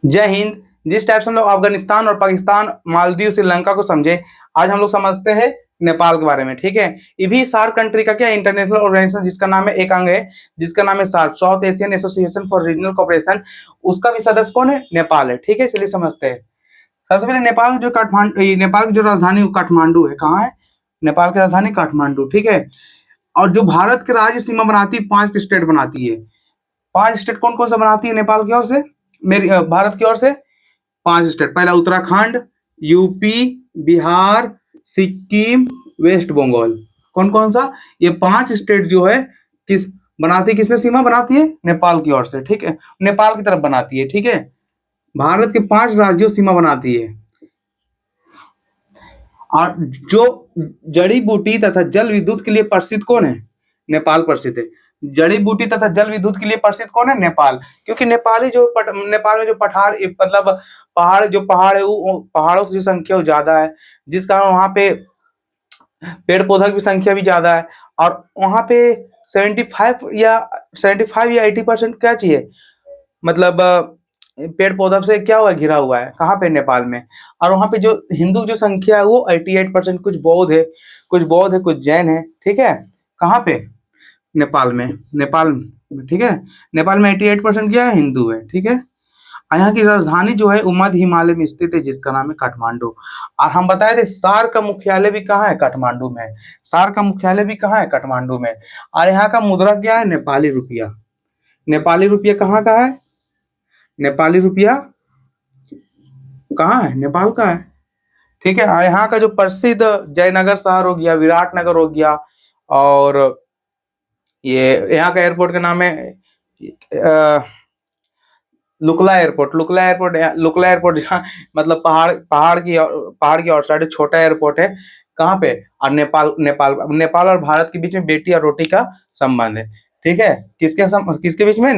जय हिंद। जिस टाइप से हम लोग अफगानिस्तान और पाकिस्तान, मालदीव, श्रीलंका को समझे, आज हम लोग समझते हैं नेपाल के बारे में। ठीक है, ये भी सार्क कंट्री का क्या इंटरनेशनल ऑर्गेनाइजेशन जिसका नाम है, एक अंग है जिसका नाम है SAARC, South Asian Association for Regional Cooperation. उसका भी सदस्य कौन है? नेपाल है। ठीक है, चलिए समझते हैं। सबसे पहले नेपाल जो नेपाल की जो राजधानी काठमांडू है। कहाँ है? नेपाल की राजधानी काठमांडू। ठीक है, और जो भारत की राज्य सीमा बनाती है, 5 स्टेट बनाती है। 5 स्टेट कौन कौन सा बनाती है नेपाल की ओर से, मेरी भारत की ओर से? 5 स्टेट। पहला उत्तराखंड, यूपी, बिहार, सिक्किम, वेस्ट बंगाल। कौन कौन सा? ये 5 स्टेट जो है किस बनाती है, किसमें सीमा बनाती है? नेपाल की ओर से। ठीक है, नेपाल की तरफ बनाती है। ठीक है, भारत के 5 राज्यों सीमा बनाती है। और जो जड़ी बूटी तथा जल विद्युत के लिए प्रसिद्ध कौन है? नेपाल प्रसिद्ध है। जड़ी बूटी तथा जल विद्युत के लिए प्रसिद्ध कौन है? नेपाल। क्योंकि नेपाली जो नेपाल में जो पठार मतलब पहाड़ है, वो पहाड़ों की संख्या ज्यादा है, जिस कारण वहां पे पेड़ पौधा की संख्या भी ज्यादा है। और वहां पे 75 या 80% क्या चाहिए, मतलब पेड़ पौधा से क्या हुआ, घिरा हुआ है। कहाँ पे? नेपाल में। और वहाँ पे जो हिंदू जो संख्या है वो 88%, कुछ बौद्ध है, कुछ जैन है। ठीक है, कहाँ पे? नेपाल में। नेपाल में, ठीक है, नेपाल में 88% क्या है? हिंदू है। ठीक है, और यहाँ की राजधानी जो है वो मध्य हिमालय में स्थित है, जिसका नाम है काठमांडू। और हम बताए थे सार्क का मुख्यालय भी कहाँ है? काठमांडू में। सार्क का मुख्यालय भी कहाँ है? काठमांडू में। और यहाँ का मुद्रा क्या है? नेपाली रुपया। नेपाली रुपया कहाँ का है? नेपाली रुपया कहाँ है? नेपाल का है। ठीक है, और यहाँ का जो प्रसिद्ध जयनगर शहर हो गया, विराटनगर हो गया, और ये यहाँ का एयरपोर्ट का नाम है लुकला एयरपोर्ट जहाँ मतलब पहाड़ की और साइड छोटा एयरपोर्ट है। कहाँ पे? और नेपाल और भारत के बीच में बेटी और रोटी का संबंध है। ठीक है, किसके बीच में?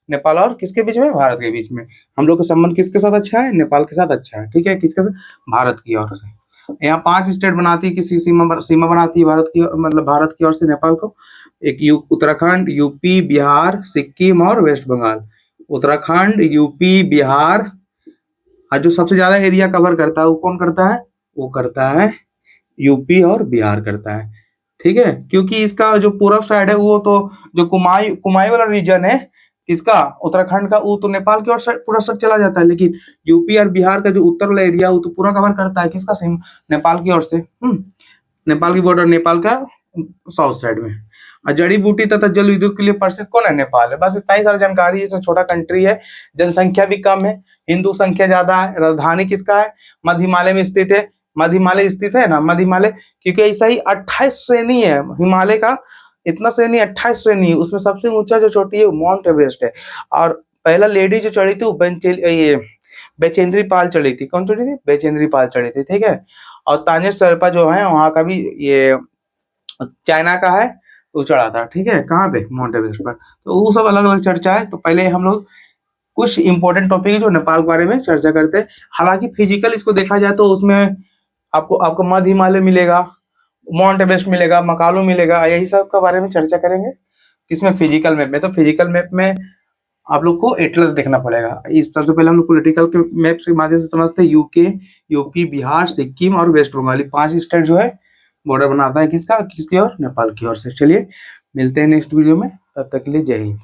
नेपाल और किसके बीच में? भारत के बीच में। हम लोग का संबंध किसके साथ अच्छा है? नेपाल के साथ अच्छा है। ठीक है, किसके साथ? भारत की ओर से। यहाँ 5 स्टेट बनाती है, किसी सीमा बनाती है भारत की, मतलब भारत की ओर से नेपाल को। उत्तराखंड, यूपी, बिहार, सिक्किम और वेस्ट बंगाल। उत्तराखंड, यूपी, बिहार, और जो सबसे ज्यादा एरिया कवर करता है वो कौन करता है? वो करता है यूपी और बिहार करता है। ठीक है, क्योंकि इसका जो पूरब साइड है वो तो जो कुमाई वाला रीजन है, किसका? उत्तराखंड का, वो तो नेपाल की ओर पूरा सब चला जाता है। लेकिन यूपी और बिहार का जो उत्तर वाला एरिया वो तो पूरा कवर करता है किसका? नेपाल की ओर से। नेपाल की बॉर्डर, नेपाल का साउथ साइड में। और जड़ी बूटी तथा जल विद्युत के लिए प्रसिद्ध कौन है? नेपाल है। बस इतना ही सारी जानकारी है। इसमें छोटा कंट्री है, जनसंख्या भी कम है, हिंदू संख्या ज्यादा है। राजधानी किसका है? मध्य हिमालय में स्थित है। मध्य हिमालय स्थित है ना, मध्य हिमालय, क्योंकि ऐसा ही 28 श्रेणी है हिमालय का। इतना श्रेणी, 28 श्रेणी है, उसमें सबसे ऊंचा जो चोटी है वो माउंट एवरेस्ट है। और पहला लेडी जो चढ़ी थी वो बेचेंद्री पाल चढ़ी थी। कौन चढ़ी थी? बेचेंद्री पाल चढ़ी थी। ठीक है, और तांजर शर्पा जो है वहां का भी, ये चाइना का है, तो चढ़ा था। ठीक है, कहाँ पे? माउंट एवरेस्ट पर। तो वो सब अलग अलग चर्चा है। तो पहले हम लोग कुछ इंपॉर्टेंट टॉपिक है जो नेपाल के बारे में चर्चा करते हैं। हालांकि फिजिकल इसको देखा जाए तो उसमें आपको आपको मध्य हिमालय मिलेगा, माउंट एवरेस्ट मिलेगा, मकालू मिलेगा, यही सब के बारे में चर्चा करेंगे। किसमें? फिजिकल मैप में। तो फिजिकल मैप में आप लोग को एटलस देखना पड़ेगा। इस सबसे पहले हम लोग पॉलिटिकल के मैप के माध्यम से समझते हैं। यूपी, बिहार, सिक्किम और वेस्ट बंगाल, 5 स्टेट जो है बॉर्डर बनाता है किसका? किसकी ओर? नेपाल की ओर से। चलिए मिलते हैं नेक्स्ट वीडियो में, तब तक के लिए जय हिंद।